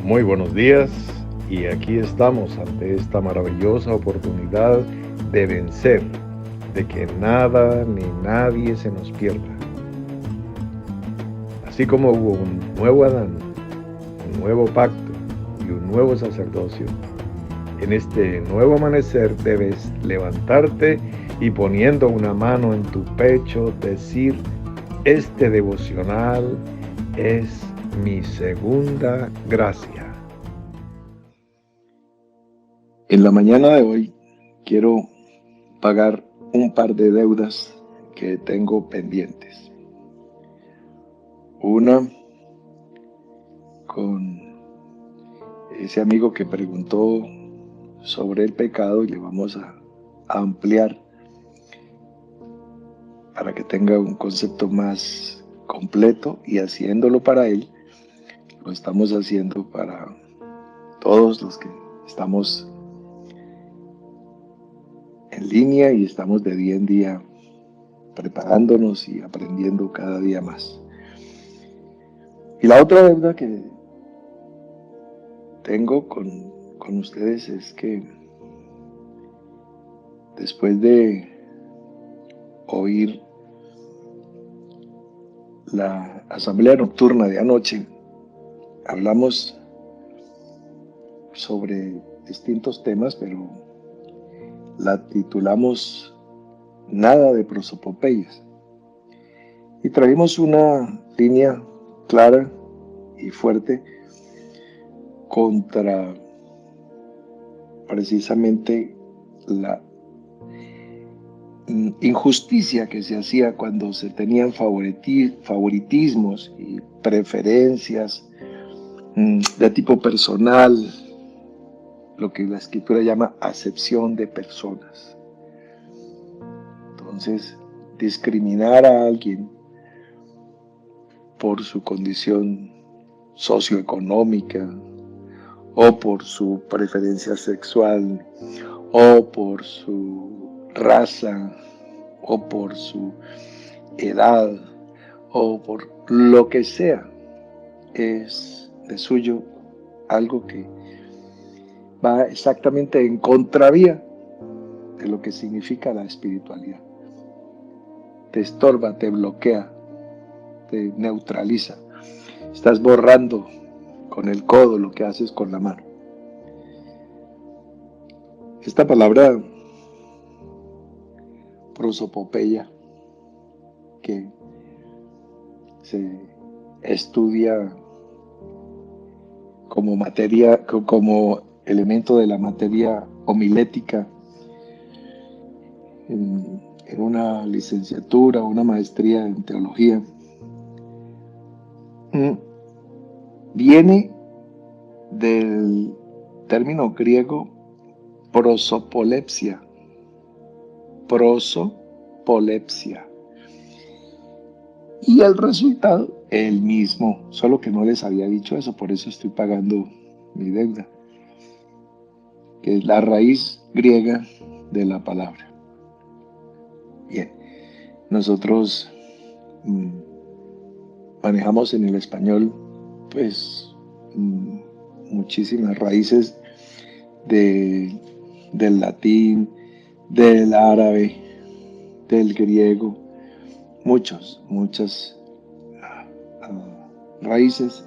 Muy buenos días y aquí estamos ante esta maravillosa oportunidad de vencer, de que nada ni nadie se nos pierda. Así como hubo un nuevo Adán, un nuevo pacto y un nuevo sacerdocio, en este nuevo amanecer debes levantarte y poniendo una mano en tu pecho decir: este devocional es mi segunda gracia. En la mañana de hoy quiero pagar un par de deudas que tengo pendientes. Una con ese amigo que preguntó sobre el pecado y le vamos a ampliar para que tenga un concepto más completo, y haciéndolo para él, lo estamos haciendo para todos los que estamos en línea y estamos de día en día preparándonos y aprendiendo cada día más. Y la otra deuda que tengo con ustedes es que después de oír la asamblea nocturna de anoche, hablamos sobre distintos temas, pero la titulamos Nada de prosopopeyas. Y trajimos una línea clara y fuerte contra precisamente la injusticia que se hacía cuando se tenían favoritismos y preferencias de tipo personal, lo que la escritura llama acepción de personas. Entonces, discriminar a alguien por su condición socioeconómica, o por su preferencia sexual, o por su raza, o por su edad, o por lo que sea, es de suyo algo que va exactamente en contravía de lo que significa la espiritualidad. Te estorba, te bloquea, te neutraliza. Estás borrando con el codo lo que haces con la mano. Esta palabra prosopopeya, que se estudia como materia, como elemento de la materia homilética en una licenciatura o una maestría en teología, viene del término griego prosopolepsia. Prosopolepsia. Y el resultado, el mismo, solo que no les había dicho eso, por eso estoy pagando mi deuda, que es la raíz griega de la palabra. Bien, nosotros manejamos en el español, pues, muchísimas raíces del latín, del árabe, del griego, muchas raíces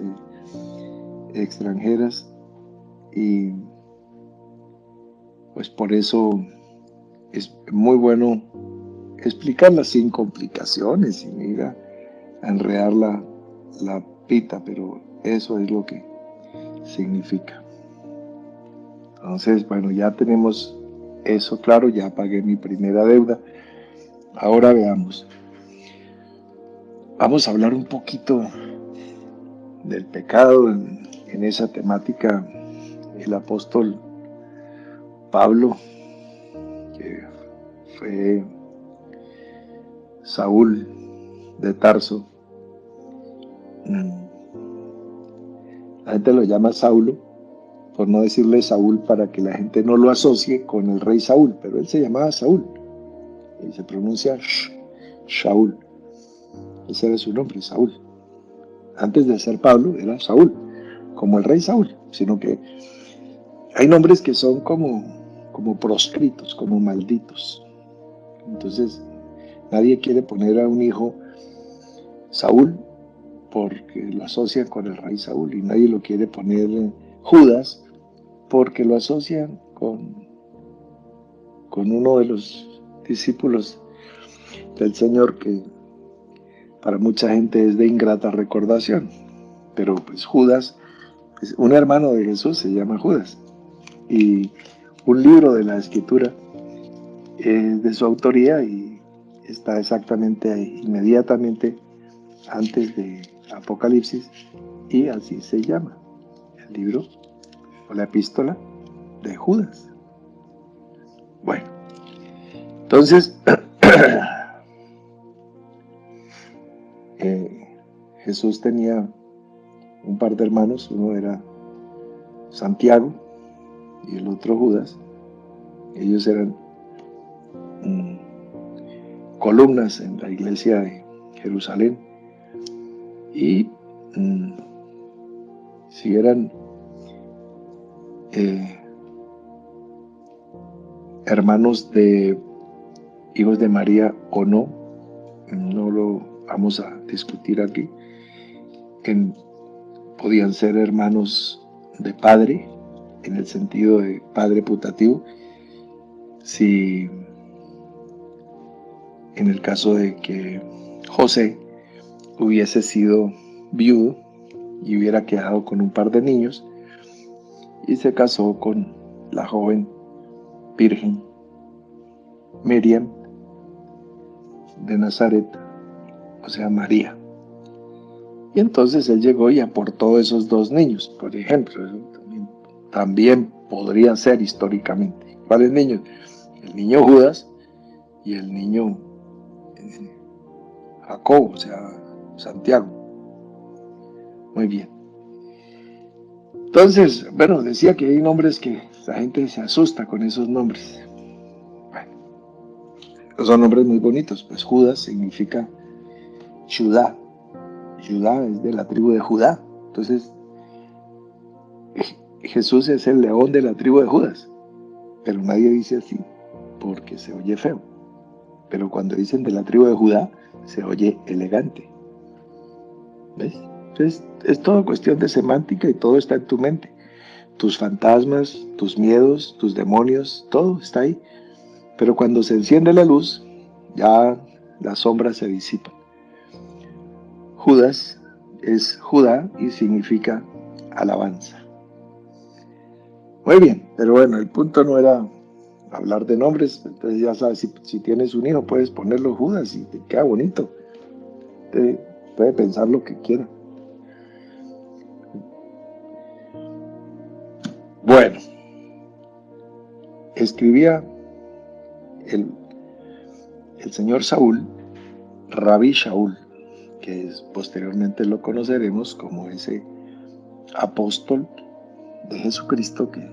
extranjeras, y pues por eso es muy bueno explicarlas sin complicaciones, sin ir a enredar la pita, pero eso es lo que significa. Entonces, bueno, ya tenemos eso claro, ya pagué mi primera deuda. Ahora veamos. Vamos a hablar un poquito del pecado en esa temática. El apóstol Pablo, que fue Saúl de Tarso, la gente lo llama Saulo, por no decirle Saúl, para que la gente no lo asocie con el rey Saúl, pero él se llamaba Saúl y se pronuncia Shaul. Ese era su nombre, Saúl. Antes de ser Pablo era Saúl, como el rey Saúl, sino que hay nombres que son como proscritos, como malditos. Entonces, nadie quiere poner a un hijo Saúl porque lo asocian con el rey Saúl, y nadie lo quiere poner Judas porque lo asocian con uno de los discípulos del Señor, que para mucha gente es de ingrata recordación. Pero pues Judas, pues, un hermano de Jesús se llama Judas, y un libro de la Escritura es de su autoría y está exactamente ahí, inmediatamente antes de Apocalipsis, y así se llama el libro o la epístola de Judas. Bueno, entonces Jesús tenía un par de hermanos, uno era Santiago y el otro Judas. Ellos eran columnas en la iglesia de Jerusalén, y si eran hermanos de hijos de María o no, no lo vamos a discutir aquí. Podían ser hermanos de padre, en el sentido de padre putativo, si en el caso de que José hubiese sido viudo y hubiera quedado con un par de niños y se casó con la joven virgen Miriam de Nazaret, o sea, María. Y entonces él llegó y aportó esos dos niños, por ejemplo. Eso también podría ser históricamente. ¿Cuáles niños? El niño Judas y el niño Jacobo, o sea, Santiago. Muy bien. Entonces, bueno, decía que hay nombres que la gente se asusta con esos nombres. Bueno, son nombres muy bonitos. Pues Judas significa Judá. Judá es de la tribu de Judá. Entonces, Jesús es el león de la tribu de Judas. Pero nadie dice así porque se oye feo. Pero cuando dicen de la tribu de Judá, se oye elegante. ¿Ves? Entonces, es todo cuestión de semántica y todo está en tu mente. Tus fantasmas, tus miedos, tus demonios, todo está ahí. Pero cuando se enciende la luz, ya las sombras se disipan. Judas es Judá y significa alabanza. Muy bien, pero bueno, el punto no era hablar de nombres. Entonces ya sabes, si tienes un hijo puedes ponerlo Judas y te queda bonito. Te puede pensar lo que quiera. Bueno, escribía el señor Saúl, Rabí Shaul, que posteriormente lo conoceremos como ese apóstol de Jesucristo, que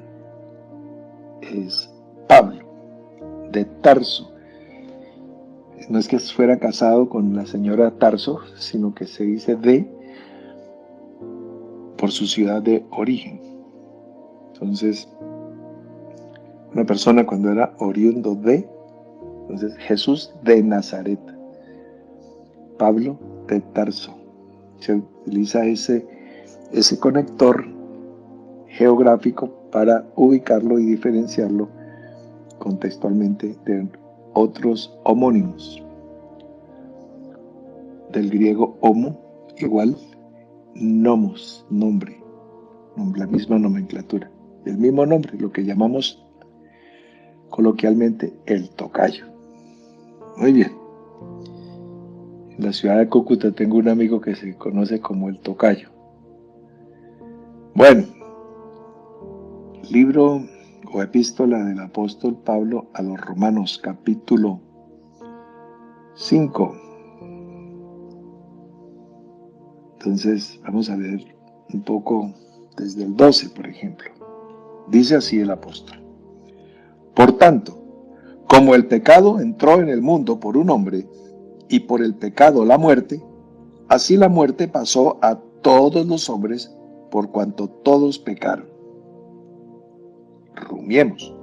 es Pablo de Tarso. No es que fuera casado con la señora Tarso, sino que se dice por su ciudad de origen. Entonces, una persona cuando era oriundo de, entonces Jesús de Nazaret, Pablo de Tarso. Se utiliza ese conector geográfico para ubicarlo y diferenciarlo contextualmente de otros homónimos. Del griego homo, igual, nomos, nombre, la misma nomenclatura, el mismo nombre, lo que llamamos coloquialmente el tocayo. Muy bien. En la ciudad de Cúcuta tengo un amigo que se conoce como el tocayo. Bueno, libro o epístola del apóstol Pablo a los Romanos, capítulo 5. Entonces vamos a leer un poco desde el 12, por ejemplo. Dice así el apóstol: Por tanto, como el pecado entró en el mundo por un hombre, y por el pecado la muerte, así la muerte pasó a todos los hombres, por cuanto todos pecaron. Rumiemos.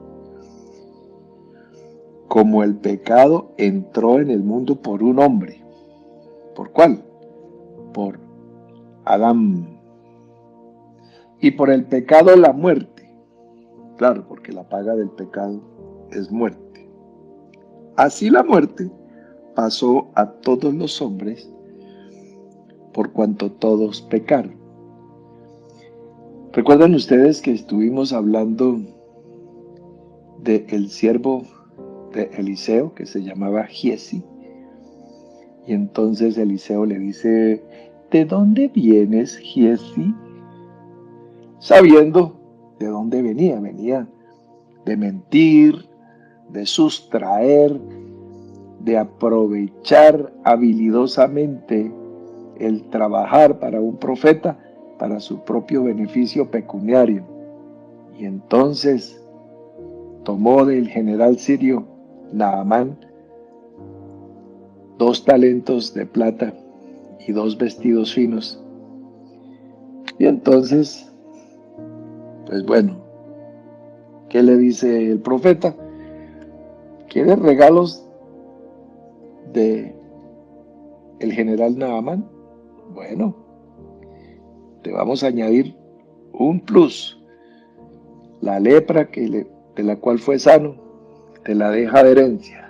Como el pecado entró en el mundo por un hombre. ¿Por cuál? Por Adán. Y por el pecado la muerte. Claro, porque la paga del pecado es muerte. Así la muerte pasó a todos los hombres por cuanto todos pecaron. ¿Recuerdan ustedes que estuvimos hablando del siervo de Eliseo que se llamaba Giezi? Y entonces Eliseo le dice: ¿de dónde vienes, Giezi? Sabiendo de dónde venía. Venía de mentir, de sustraer, de aprovechar habilidosamente el trabajar para un profeta para su propio beneficio pecuniario. Y entonces tomó del general sirio Naamán 2 talentos de plata y 2 vestidos finos. Y entonces, pues bueno, ¿qué le dice el profeta? ¿Quieres regalos de el general Naamán? Bueno, te vamos a añadir un plus. La lepra de la cual fue sano, te la deja de herencia.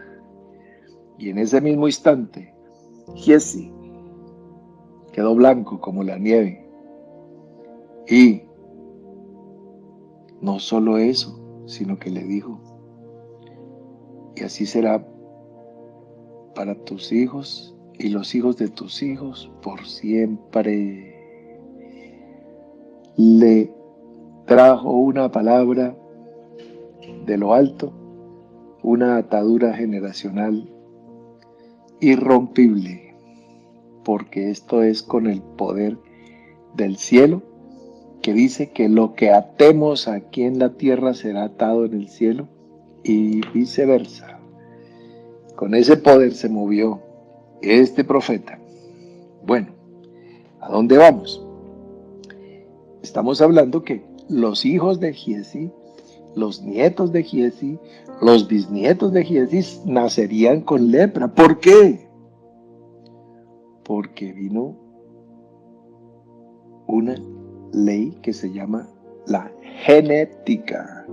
Y en ese mismo instante, Giezi quedó blanco como la nieve. Y no solo eso, sino que le dijo: y así será para tus hijos y los hijos de tus hijos por siempre. Le trajo una palabra de lo alto, una atadura generacional irrompible, porque esto es con el poder del cielo, que dice que lo que atemos aquí en la tierra será atado en el cielo y viceversa. Con ese poder se movió este profeta. Bueno, ¿a dónde vamos? Estamos hablando que los hijos de Giezi, los nietos de Giezi, los bisnietos de Giezi nacerían con lepra. ¿Por qué? Porque vino una ley que se llama la genética.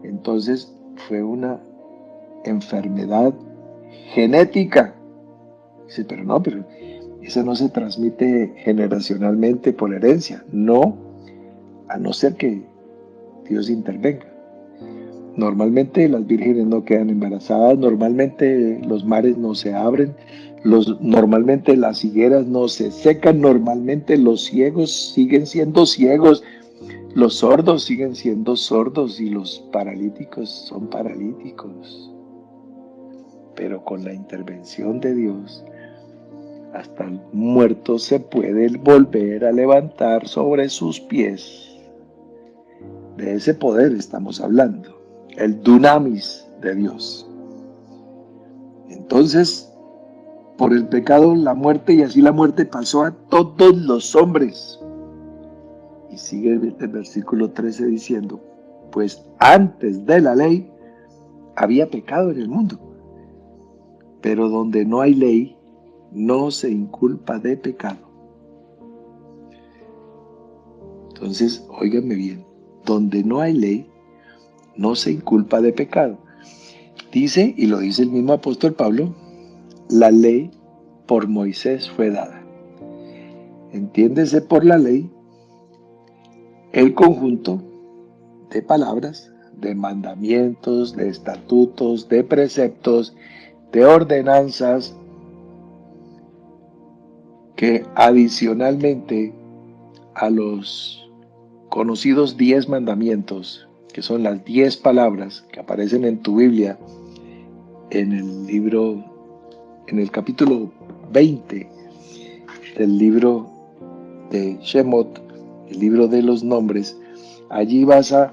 Entonces fue una enfermedad genética. Dice, pero eso no se transmite generacionalmente por herencia. No, a no ser que Dios intervenga. Normalmente las vírgenes no quedan embarazadas, normalmente los mares no se abren, normalmente las higueras no se secan, normalmente los ciegos siguen siendo ciegos, los sordos siguen siendo sordos y los paralíticos son paralíticos. Pero con la intervención de Dios, hasta el muerto se puede volver a levantar sobre sus pies. De ese poder estamos hablando, el dunamis de Dios. Entonces, por el pecado, la muerte, y así la muerte pasó a todos los hombres. Y sigue el versículo 13 diciendo: pues antes de la ley había pecado en el mundo, pero donde no hay ley, no se inculpa de pecado. Entonces, óiganme bien, donde no hay ley, no se inculpa de pecado. Dice, y lo dice el mismo apóstol Pablo, la ley por Moisés fue dada. Entiéndese por la ley el conjunto de palabras, de mandamientos, de estatutos, de preceptos, de ordenanzas, que adicionalmente a los conocidos 10 mandamientos, que son las 10 palabras que aparecen en tu Biblia, en el capítulo 20 del libro de Shemot, el libro de los nombres, allí vas a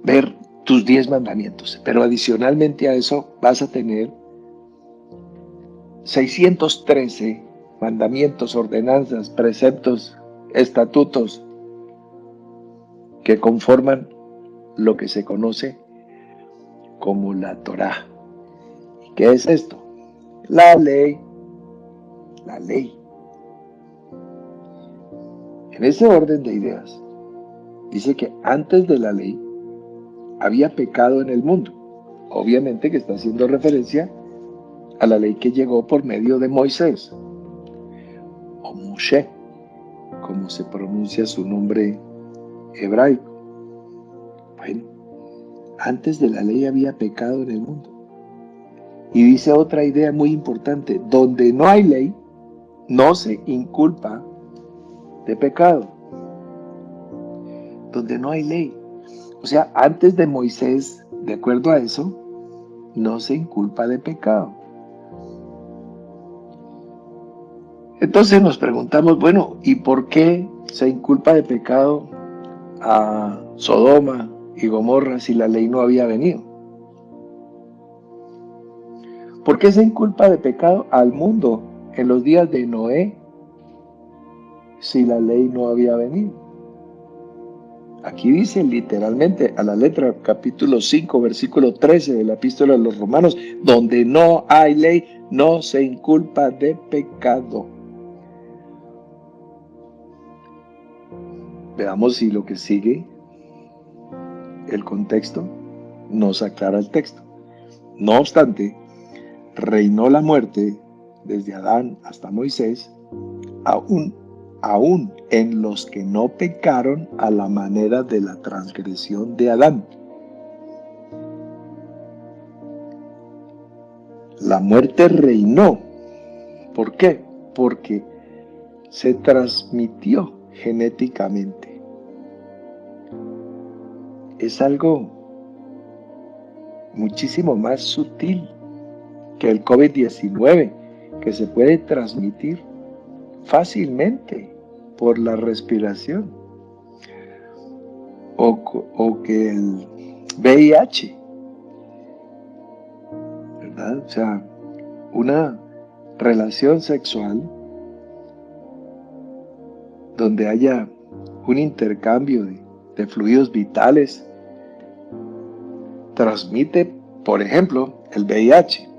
ver tus 10 mandamientos, pero adicionalmente a eso vas a tener 613 mandamientos, ordenanzas, preceptos, estatutos que conforman lo que se conoce como la Torá. ¿Qué es esto? La ley. La ley. En ese orden de ideas, dice que antes de la ley había pecado en el mundo. Obviamente que está haciendo referencia a la ley que llegó por medio de Moisés, o Moshe, como se pronuncia su nombre hebraico. Bueno, antes de la ley había pecado en el mundo. Y dice otra idea muy importante: donde no hay ley, no se inculpa de pecado. Donde no hay ley. O sea, antes de Moisés, de acuerdo a eso, no se inculpa de pecado. Entonces nos preguntamos, bueno, ¿y por qué se inculpa de pecado a Sodoma y Gomorra si la ley no había venido? ¿Por qué se inculpa de pecado al mundo en los días de Noé si la ley no había venido? Aquí dice literalmente a la letra, capítulo 5, versículo 13 de la epístola de los Romanos: donde no hay ley, no se inculpa de pecado. Veamos si lo que sigue, el contexto, nos aclara el texto. No obstante, reinó la muerte desde Adán hasta Moisés, aún en los que no pecaron a la manera de la transgresión de Adán. La muerte reinó. ¿Por qué? Porque se transmitió genéticamente. Es algo muchísimo más sutil que el COVID-19, que se puede transmitir fácilmente por la respiración, o que el VIH, ¿verdad? O sea, una relación sexual donde haya un intercambio de fluidos vitales transmite, por ejemplo, el VIH.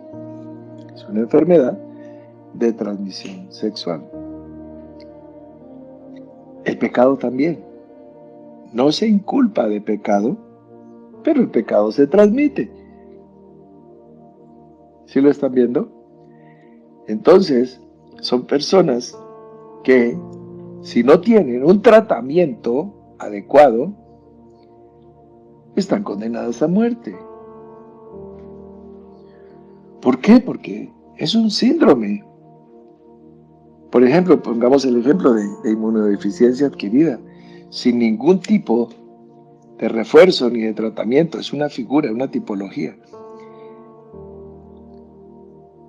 Es una enfermedad de transmisión sexual. El pecado también. No se inculpa de pecado, pero el pecado se transmite. ¿Sí lo están viendo? Entonces, son personas que, si no tienen un tratamiento adecuado, están condenadas a muerte. ¿Por qué? Porque es un síndrome. Por ejemplo, pongamos el ejemplo de inmunodeficiencia adquirida, sin ningún tipo de refuerzo ni de tratamiento. Es una figura, una tipología.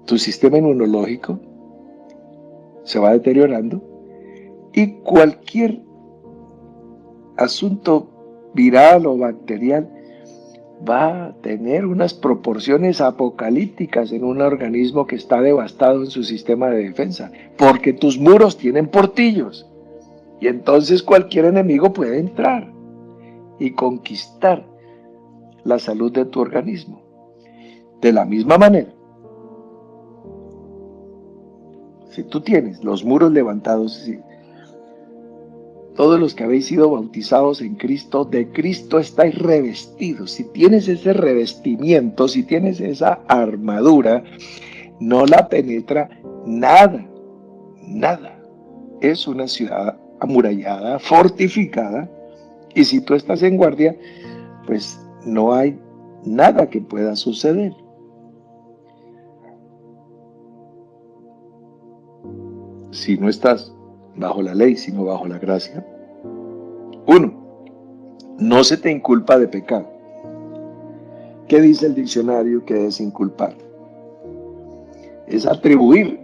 Tu sistema inmunológico se va deteriorando y cualquier asunto viral o bacterial va a tener unas proporciones apocalípticas en un organismo que está devastado en su sistema de defensa, porque tus muros tienen portillos y entonces cualquier enemigo puede entrar y conquistar la salud de tu organismo. De la misma manera, si tú tienes los muros levantados, todos los que habéis sido bautizados en Cristo, de Cristo estáis revestidos. Si tienes ese revestimiento, si tienes esa armadura, no la penetra nada, nada. Es una ciudad amurallada, fortificada, y si tú estás en guardia, pues no hay nada que pueda suceder. Si no estás bajo la ley, sino bajo la gracia. 1. No se te inculpa de pecado. ¿Qué dice el diccionario que es inculpar? Es atribuir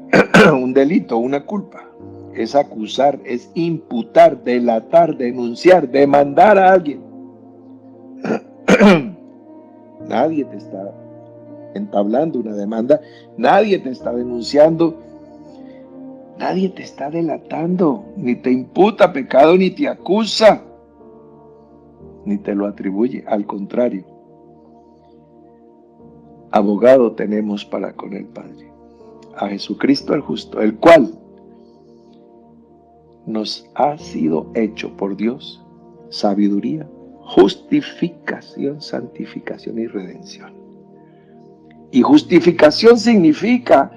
un delito, una culpa. Es acusar, es imputar, delatar, denunciar, demandar a alguien. Nadie te está entablando una demanda, nadie te está denunciando. Nadie te está delatando, ni te imputa pecado, ni te acusa, ni te lo atribuye. Al contrario, abogado tenemos para con el Padre, a Jesucristo el justo, el cual nos ha sido hecho por Dios sabiduría, justificación, santificación y redención. Y justificación significa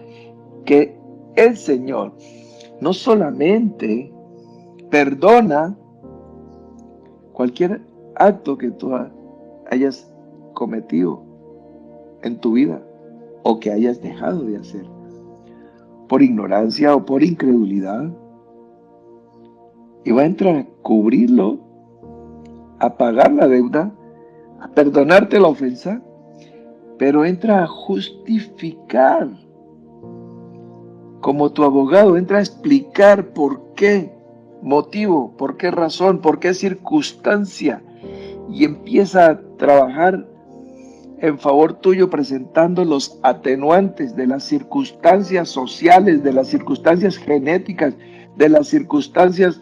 que el Señor no solamente perdona cualquier acto que tú hayas cometido en tu vida o que hayas dejado de hacer por ignorancia o por incredulidad, y va a entrar a cubrirlo, a pagar la deuda, a perdonarte la ofensa, pero entra a justificar. Como tu abogado entra a explicar por qué motivo, por qué razón, por qué circunstancia, y empieza a trabajar en favor tuyo presentando los atenuantes de las circunstancias sociales, de las circunstancias genéticas, de las circunstancias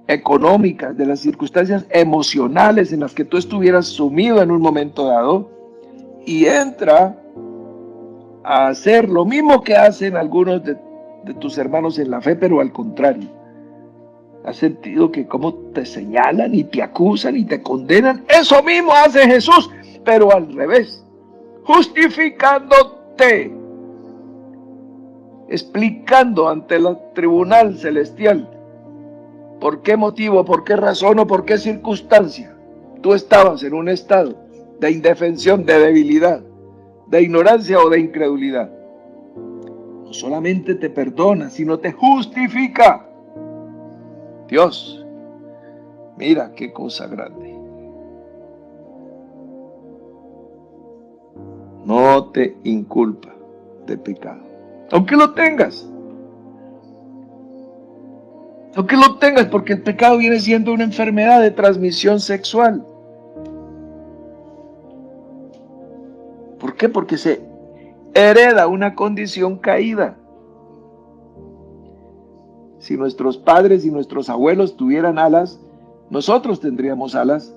económicas, de las circunstancias emocionales en las que tú estuvieras sumido en un momento dado, y entra a hacer lo mismo que hacen algunos de tus hermanos en la fe, pero al contrario. ¿Has sentido que cómo te señalan y te acusan y te condenan? Eso mismo hace Jesús, pero al revés, justificándote, explicando ante el tribunal celestial por qué motivo, por qué razón o por qué circunstancia tú estabas en un estado de indefensión, de debilidad, de ignorancia o de incredulidad. No solamente te perdona, sino te justifica. Dios, mira qué cosa grande. No te inculpa de pecado, aunque lo tengas. Aunque lo tengas, porque el pecado viene siendo una enfermedad de transmisión sexual. ¿Por qué? Porque se hereda una condición caída. Si nuestros padres y nuestros abuelos tuvieran alas, nosotros tendríamos alas.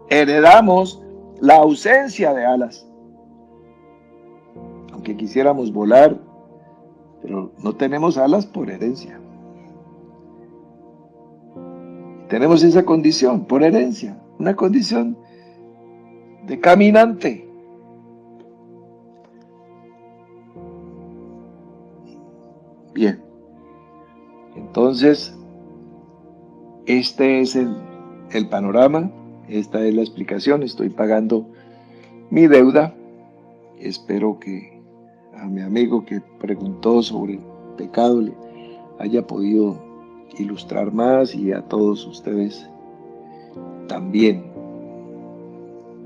Heredamos la ausencia de alas. Aunque quisiéramos volar, pero no tenemos alas por herencia. Tenemos esa condición por herencia, una condición de caminante. Bien, entonces, este es el panorama, esta es la explicación. Estoy pagando mi deuda. Espero que a mi amigo que preguntó sobre el pecado le haya podido ilustrar más, y a todos ustedes también.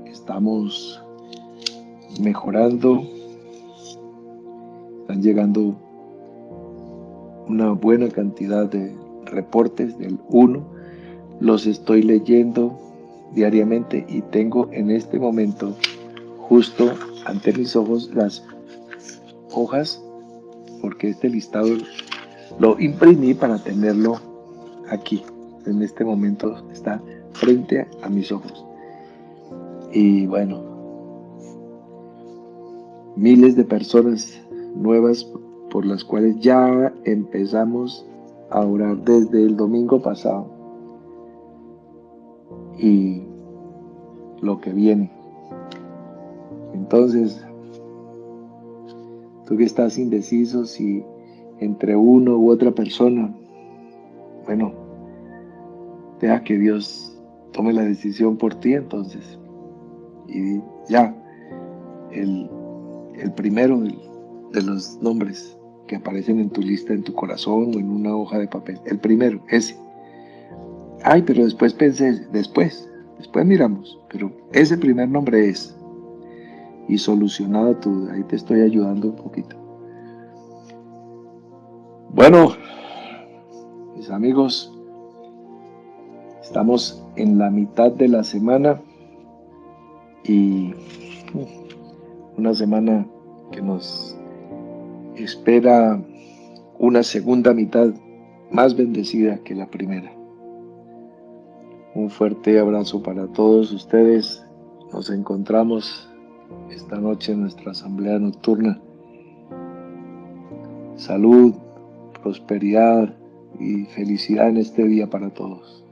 Estamos mejorando, están llegando una buena cantidad de reportes del 1, los estoy leyendo diariamente y tengo en este momento justo ante mis ojos las hojas, porque este listado lo imprimí para tenerlo aquí. En este momento está frente a mis ojos. Y bueno, miles de personas nuevas por las cuales ya empezamos a orar desde el domingo pasado. Y lo que viene. Entonces, tú que estás indeciso si entre uno u otra persona, bueno, deja que Dios tome la decisión por ti entonces. Y ya, el primero de los nombres que aparecen en tu lista, en tu corazón o en una hoja de papel, el primero, ese. Ay, pero después pensé, después miramos, pero ese primer nombre es. Y solucionada tu duda, ahí te estoy ayudando un poquito. Bueno, mis amigos, estamos en la mitad de la semana y una semana que nos espera una segunda mitad más bendecida que la primera. Un fuerte abrazo para todos ustedes. Nos encontramos esta noche en nuestra asamblea nocturna. Salud, prosperidad y felicidad en este día para todos.